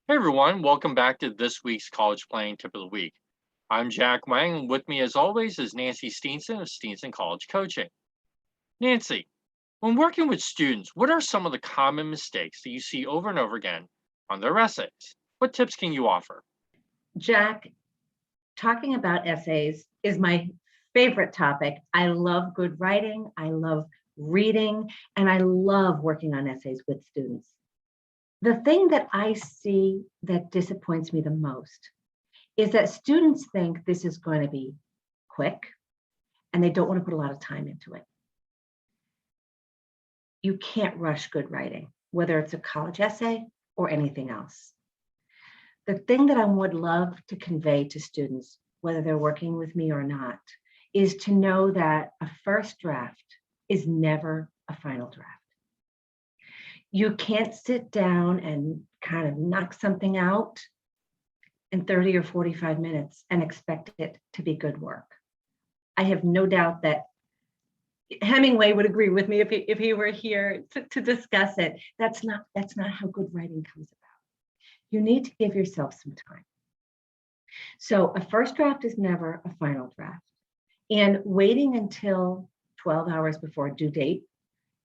Hey everyone, welcome back to this week's College Planning Tip of the Week. I'm Jack Wang, and with me as always is Nancy Steenson of Steenson College Coaching. Nancy, when working with students, what are some of the common mistakes that you see over and over again on their essays? What tips can you offer? Jack, talking about essays is my favorite topic. I love good writing, I love reading, and I love working on essays with students. The thing that I see that disappoints me the most is that students think this is going to be quick and they don't want to put a lot of time into it. You can't rush good writing, whether it's a college essay or anything else. The thing that I would love to convey to students, whether they're working with me or not, is to know that a first draft is never a final draft. You can't sit down and kind of knock something out in 30 or 45 minutes and expect it to be good work. I have no doubt that Hemingway would agree with me if he were here to discuss it. That's not how good writing comes about. You need to give yourself some time. So a first draft is never a final draft. And waiting until 12 hours before due date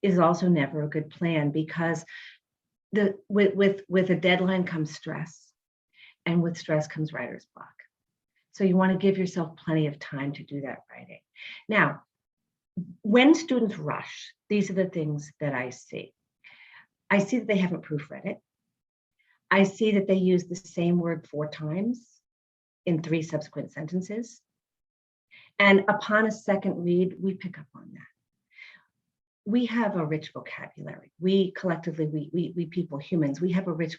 is also never a good plan, because with a deadline comes stress, and with stress comes writer's block. So you want to give yourself plenty of time to do that writing. Now, when students rush, these are the things that I see. I see that they haven't proofread it. I see that they use the same word 4 times in 3 subsequent sentences. And upon a second read, we pick up on that. We have a rich vocabulary. We collectively, we people, humans, we have rich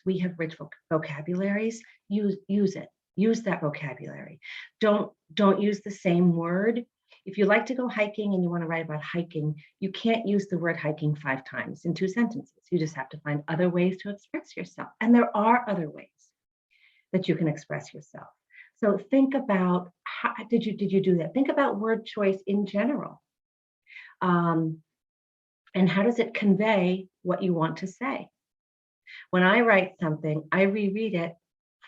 vocabularies. Use it. Use that vocabulary. Don't use the same word. If you like to go hiking and you want to write about hiking, you can't use the word hiking 5 times in 2 sentences. You just have to find other ways to express yourself. And there are other ways that you can express yourself. So think about, how did you do that? Think about word choice in general. And how does it convey what you want to say? When I write something, I reread it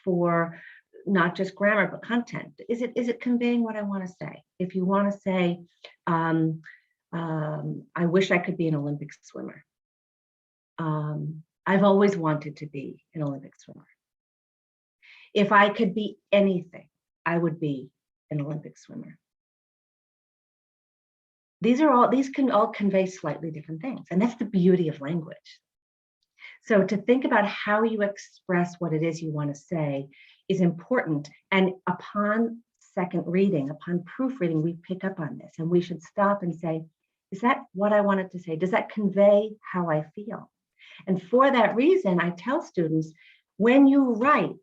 for not just grammar, but content. Is it conveying what I want to say? If you want to say, I wish I could be an Olympic swimmer. I've always wanted to be an Olympic swimmer. If I could be anything, I would be an Olympic swimmer. These can all convey slightly different things, and that's the beauty of language. So to think about how you express what it is you want to say is important. And upon second reading, upon proofreading, we pick up on this, and we should stop and say, is that what I wanted to say? Does that convey how I feel? And for that reason, I tell students, when you write,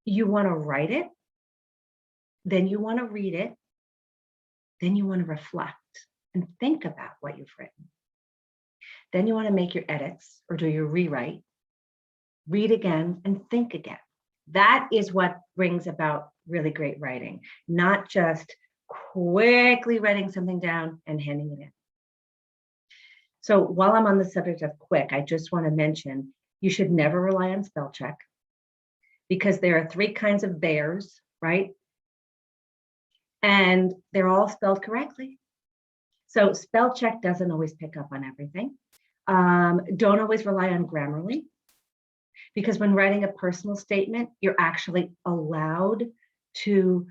you want to write it, then you want to read it, then you want to reflect and think about what you've written. Then you want to make your edits or do your rewrite, read again, and think again. That is what brings about really great writing, not just quickly writing something down and handing it in. So while I'm on the subject of quick, I just want to mention you should never rely on spell check, because there are 3 kinds of bears, right? And they're all spelled correctly. So spell check doesn't always pick up on everything. Don't always rely on Grammarly, because when writing a personal statement, you're actually allowed to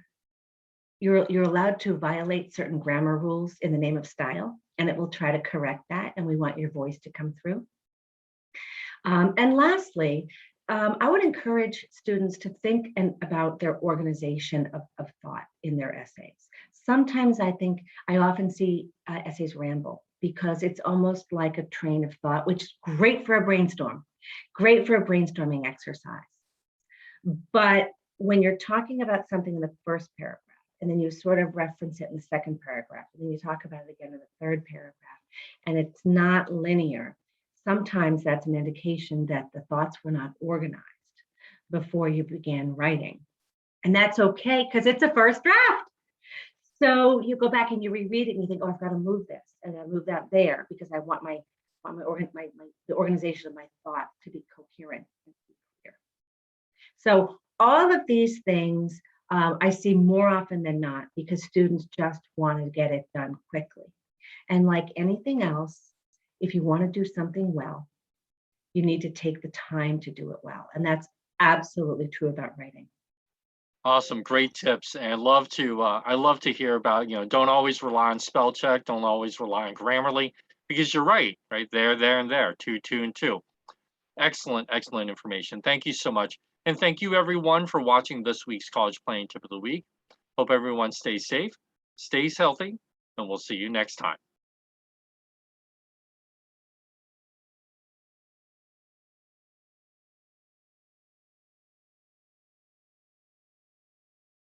you're allowed to violate certain grammar rules in the name of style, and it will try to correct that, and we want your voice to come through. And lastly, I would encourage students to think about their organization of thought in their essays. Sometimes I often see essays ramble, because it's almost like a train of thought, which is great for a brainstorm, great for a brainstorming exercise. But when you're talking about something in the first paragraph, and then you sort of reference it in the second paragraph, and then you talk about it again in the third paragraph, and it's not linear, sometimes that's an indication that the thoughts were not organized before you began writing. And that's okay, because it's a first draft. So you go back and you reread it and you think, oh, I've got to move this and I move that there, because I want the organization of my thought to be coherent and clear. So all of these things I see more often than not because students just want to get it done quickly. And like anything else, if you want to do something well, you need to take the time to do it well. And that's absolutely true about writing. Awesome, great tips, and I love to hear about, don't always rely on spell check, don't always rely on Grammarly, because you're right there, and there, two, and two. Excellent, excellent information. Thank you so much, and thank you everyone for watching this week's College Playing Tip of the Week. Hope everyone stays safe, stays healthy, and we'll see you next time.